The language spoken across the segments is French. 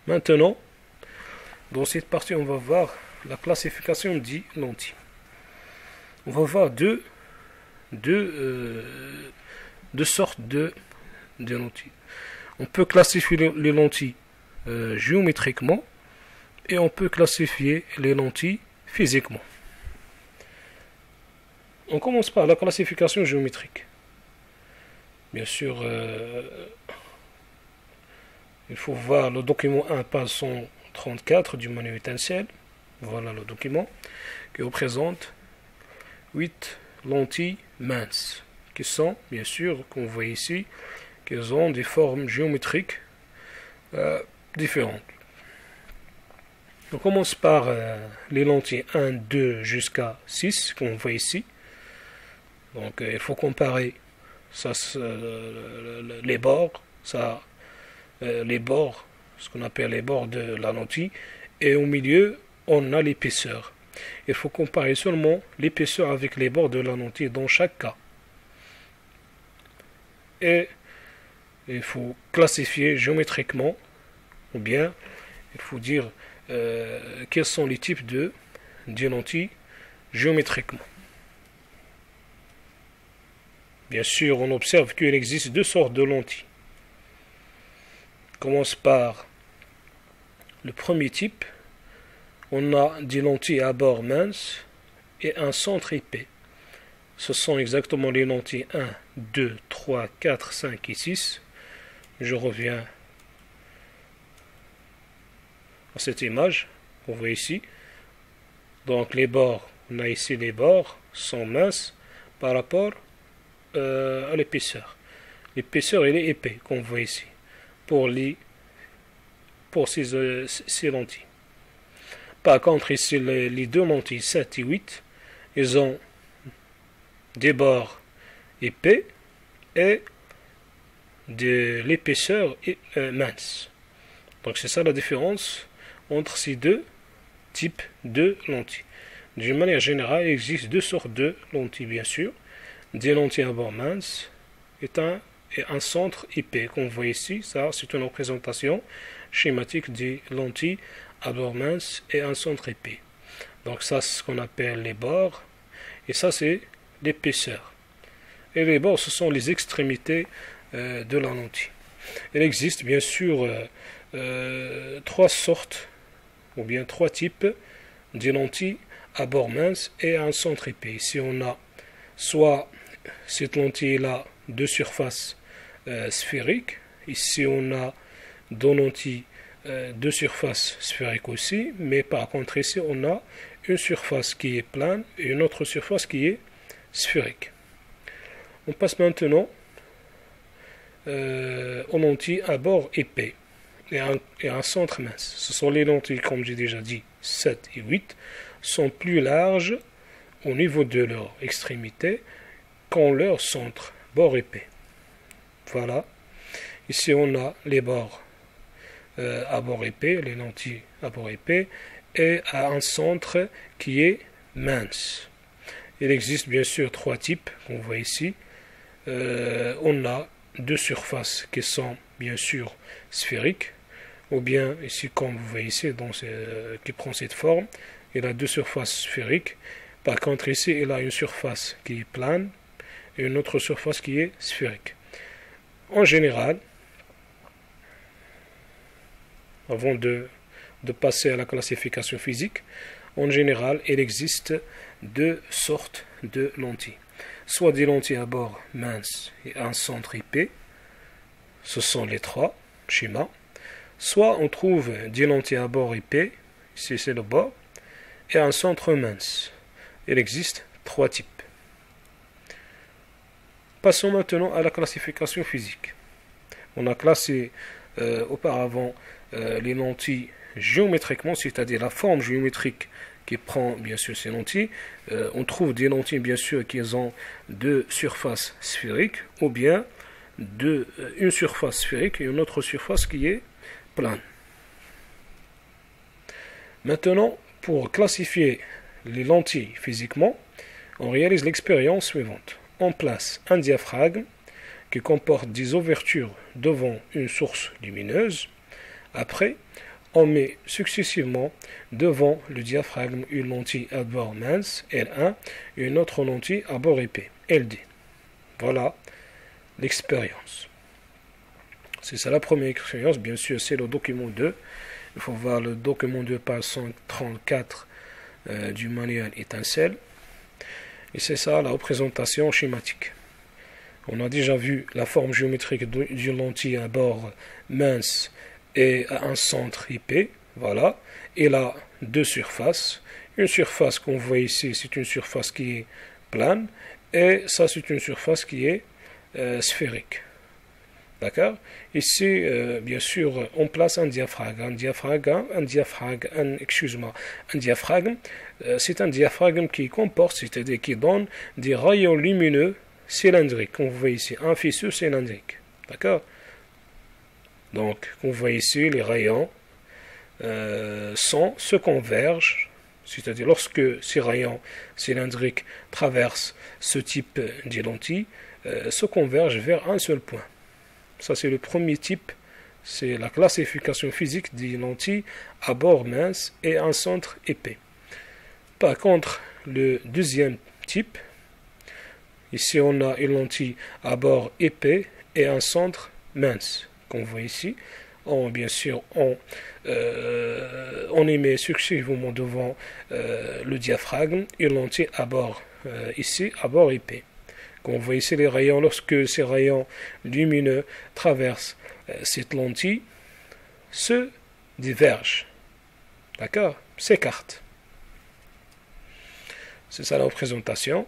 Maintenant, dans cette partie, on va voir la classification des lentilles. On va voir deux sortes de lentilles. On peut classifier les lentilles géométriquement et on peut classifier les lentilles physiquement. On commence par la classification géométrique. Bien sûr, il faut voir le document 1, page 134 du manuel étincelle. Voilà le document qui représente 8 lentilles minces qui sont, bien sûr, comme vous voyez ici, qui ont des formes géométriques différentes. On commence par les lentilles 1, 2 jusqu'à 6, comme vous voyez ici. Donc il faut comparer ça, les bords, ce qu'on appelle les bords de la lentille, et au milieu on a l'épaisseur. Il faut comparer seulement l'épaisseur avec les bords de la lentille dans chaque cas. Et il faut classifier géométriquement, ou bien il faut dire quels sont les types de lentilles géométriquement. Bien sûr, on observe qu'il existe deux sortes de lentilles. On commence par le premier type. On a des lentilles à bord mince et un centre épais. Ce sont exactement les lentilles 1, 2, 3, 4, 5 et 6. Je reviens à cette image. Vous voyez ici. Donc les bords, on a ici les bords sont minces par rapport à l'épaisseur. L'épaisseur elle est épais, comme vous voyez ici, pour ces lentilles. Par contre, ici, les deux lentilles 7 et 8, ils ont des bords épais et de l'épaisseur mince. Donc c'est ça la différence entre ces deux types de lentilles. D'une manière générale, il existe deux sortes de lentilles, bien sûr. Des lentilles à bord mince et un centre épais. Comme vous voyez ici, ça c'est une représentation schématique des lentilles à bord mince et un centre épais. Donc ça c'est ce qu'on appelle les bords et ça c'est l'épaisseur. Et les bords ce sont les extrémités de la lentille. Il existe bien sûr trois sortes ou bien trois types de lentilles à bord mince et un centre épais. Ici on a soit cette lentille-là de surface sphérique. Ici, on a deux lentilles de surface sphérique aussi. Mais par contre, ici, on a une surface qui est plane et une autre surface qui est sphérique. On passe maintenant aux lentilles à bord épais et un centre mince. Ce sont les lentilles, comme j'ai déjà dit, 7 et 8, sont plus larges au niveau de leur extrémité qu'en leur centre, bord épais. Voilà. Ici, on a les bords à bord épais, les lentilles à bord épais, et à un centre qui est mince. Il existe bien sûr trois types, qu'on voit ici. On a deux surfaces qui sont bien sûr sphériques, ou bien ici, comme vous voyez ici, qui prend cette forme, il a deux surfaces sphériques. Par contre, ici, il a une surface qui est plane et une autre surface qui est sphérique. En général, avant de passer à la classification physique, en général, il existe deux sortes de lentilles. Soit des lentilles à bord mince et un centre épais, ce sont les trois schémas. Soit on trouve des lentilles à bord épais, ici c'est le bord, et un centre mince. Il existe trois types. Passons maintenant à la classification physique. On a classé auparavant les lentilles géométriquement, c'est-à-dire la forme géométrique qui prend bien sûr ces lentilles. On trouve des lentilles bien sûr qui ont deux surfaces sphériques ou bien une surface sphérique et une autre surface qui est plane. Maintenant, pour classifier les lentilles physiquement, on réalise l'expérience suivante. On place un diaphragme qui comporte des ouvertures devant une source lumineuse. Après, on met successivement devant le diaphragme une lentille à bord mince, L1, et une autre lentille à bord épais, LD. Voilà l'expérience. C'est ça la première expérience, bien sûr, c'est le document 2. Il faut voir le document 2 page 134 du manuel étincelle. Et c'est ça la représentation schématique. On a déjà vu la forme géométrique d'une lentille à bord mince et à un centre épais. Voilà. Et là, deux surfaces. Une surface qu'on voit ici, c'est une surface qui est plane. Et ça, c'est une surface qui est sphérique. D'accord? Ici, bien sûr, on place un diaphragme. Un diaphragme, c'est un diaphragme qui comporte, c'est-à-dire qui donne des rayons lumineux cylindriques. Comme vous voyez ici, un fissure cylindrique. D'accord? Donc, comme vous voyez ici, les rayons se convergent. C'est-à-dire, lorsque ces rayons cylindriques traversent ce type de lentille, se convergent vers un seul point. Ça, c'est le premier type. C'est la classification physique des lentilles à bord mince et un centre épais. Par contre, le deuxième type, ici on a une lentille à bord épais et un centre mince. Comme vous voyez ici, bien sûr, on émet successivement devant le diaphragme une lentille à bord, ici à bord épais. Comme vous voyez ici, les rayons, lorsque ces rayons lumineux traversent cette lentille, se divergent. D'accord? S'écartent. C'est ça la représentation.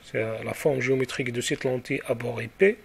C'est la forme géométrique de cette lentille à bord épais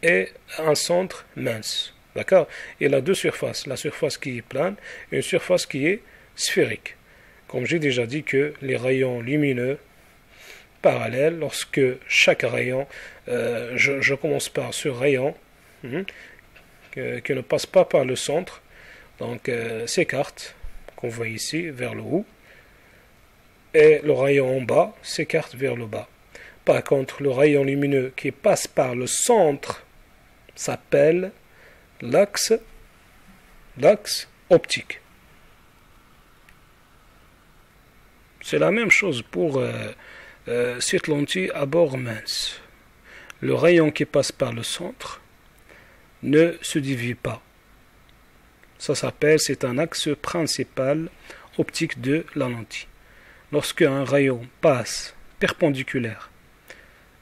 et un centre mince. D'accord? Il a deux surfaces. La surface qui est plane et une surface qui est sphérique. Comme j'ai déjà dit que les rayons lumineux parallèles, lorsque chaque rayon, je commence par ce rayon qui ne passe pas par le centre, donc s'écarte, qu'on voit ici, vers le haut, et le rayon en bas s'écarte vers le bas. Par contre, le rayon lumineux qui passe par le centre s'appelle l'axe optique. C'est la même chose pour cette lentille à bord mince. Le rayon qui passe par le centre ne se divise pas. Ça s'appelle, c'est un axe principal optique de la lentille. Lorsque un rayon passe perpendiculaire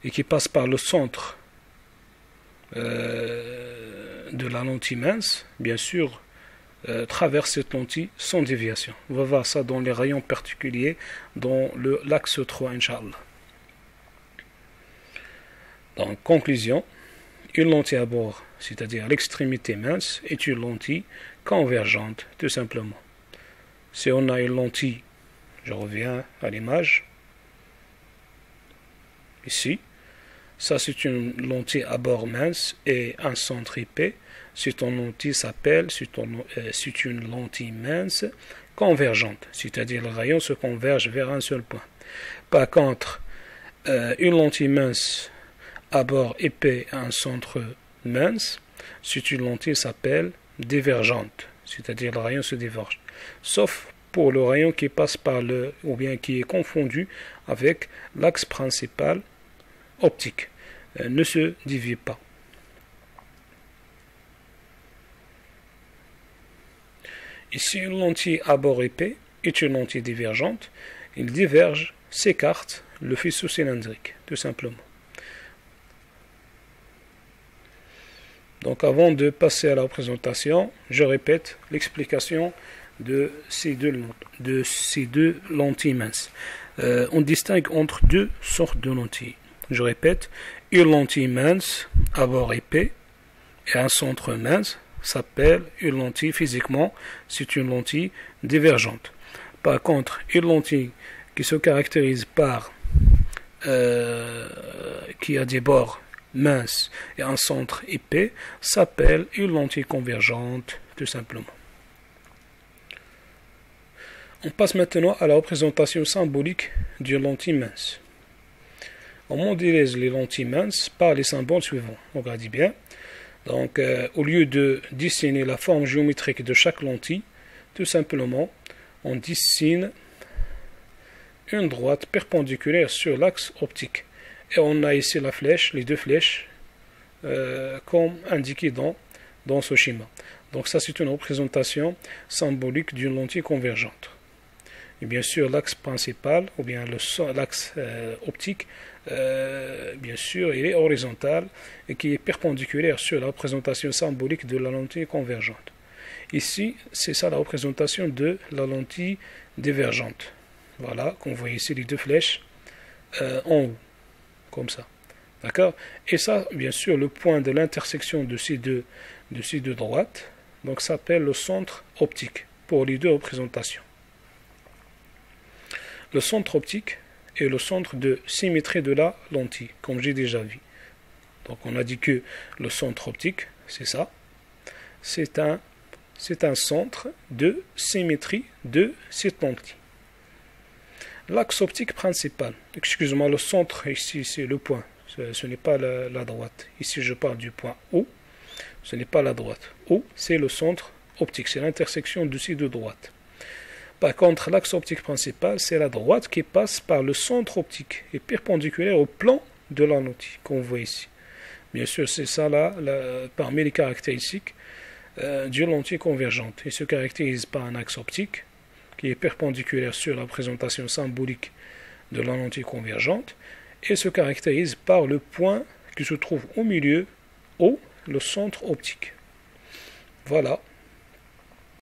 et qui passe par le centre de la lentille mince, bien sûr, traverse cette lentille sans déviation. On va voir ça dans les rayons particuliers, dans l'axe 3, Inch'Allah. Donc, conclusion, une lentille à bord, c'est-à-dire l'extrémité mince, est une lentille convergente, tout simplement. Si on a une lentille, je reviens à l'image, ici, ça c'est une lentille à bord mince et un centre épais. Cette lentille s'appelle, c'est une lentille mince convergente, c'est-à-dire le rayon se converge vers un seul point. Par contre, une lentille mince à bord épais et un centre mince, c'est une lentille qui s'appelle divergente, c'est-à-dire le rayon se diverge. Sauf pour le rayon qui passe par ou bien qui est confondu avec l'axe principal optique, ne se divise pas. Ici, une lentille à bord épais est une lentille divergente. Il diverge, s'écarte le faisceau cylindrique, tout simplement. Donc, avant de passer à la représentation, je répète l'explication de ces deux lentilles minces. On distingue entre deux sortes de lentilles. Je répète, une lentille mince à bord épais et un centre mince s'appelle une lentille physiquement, c'est une lentille divergente. Par contre, une lentille qui se caractérise par qui a des bords minces et un centre épais s'appelle une lentille convergente, tout simplement. On passe maintenant à la représentation symbolique d'une lentille mince. On modélise les lentilles minces par les symboles suivants. Regardez bien. Donc, au lieu de dessiner la forme géométrique de chaque lentille, tout simplement, on dessine une droite perpendiculaire sur l'axe optique. Et on a ici la flèche, les deux flèches, comme indiqué dans ce schéma. Donc ça, c'est une représentation symbolique d'une lentille convergente. Et bien sûr, l'axe principal, ou bien l'axe optique, bien sûr, il est horizontal et qui est perpendiculaire sur la représentation symbolique de la lentille convergente. Ici, c'est ça la représentation de la lentille divergente. Voilà, qu'on voit ici les deux flèches en haut, comme ça. D'accord? Et ça, bien sûr, le point de l'intersection de ces deux droites, donc s'appelle le centre optique pour les deux représentations. Le centre optique est le centre de symétrie de la lentille, comme j'ai déjà vu. Donc on a dit que le centre optique, c'est ça, c'est un centre de symétrie de cette lentille. L'axe optique principal, excusez-moi, le centre ici, c'est le point, ce n'est pas la droite. Ici je parle du point O, ce n'est pas la droite. O, c'est le centre optique, c'est l'intersection de ces deux droites. Par contre, l'axe optique principal, c'est la droite qui passe par le centre optique et perpendiculaire au plan de la lentille, qu'on voit ici. Bien sûr, c'est ça là, parmi les caractéristiques d'une lentille convergente. Il se caractérise par un axe optique qui est perpendiculaire sur la représentation symbolique de la lentille convergente et se caractérise par le point qui se trouve au milieu, O, le centre optique. Voilà.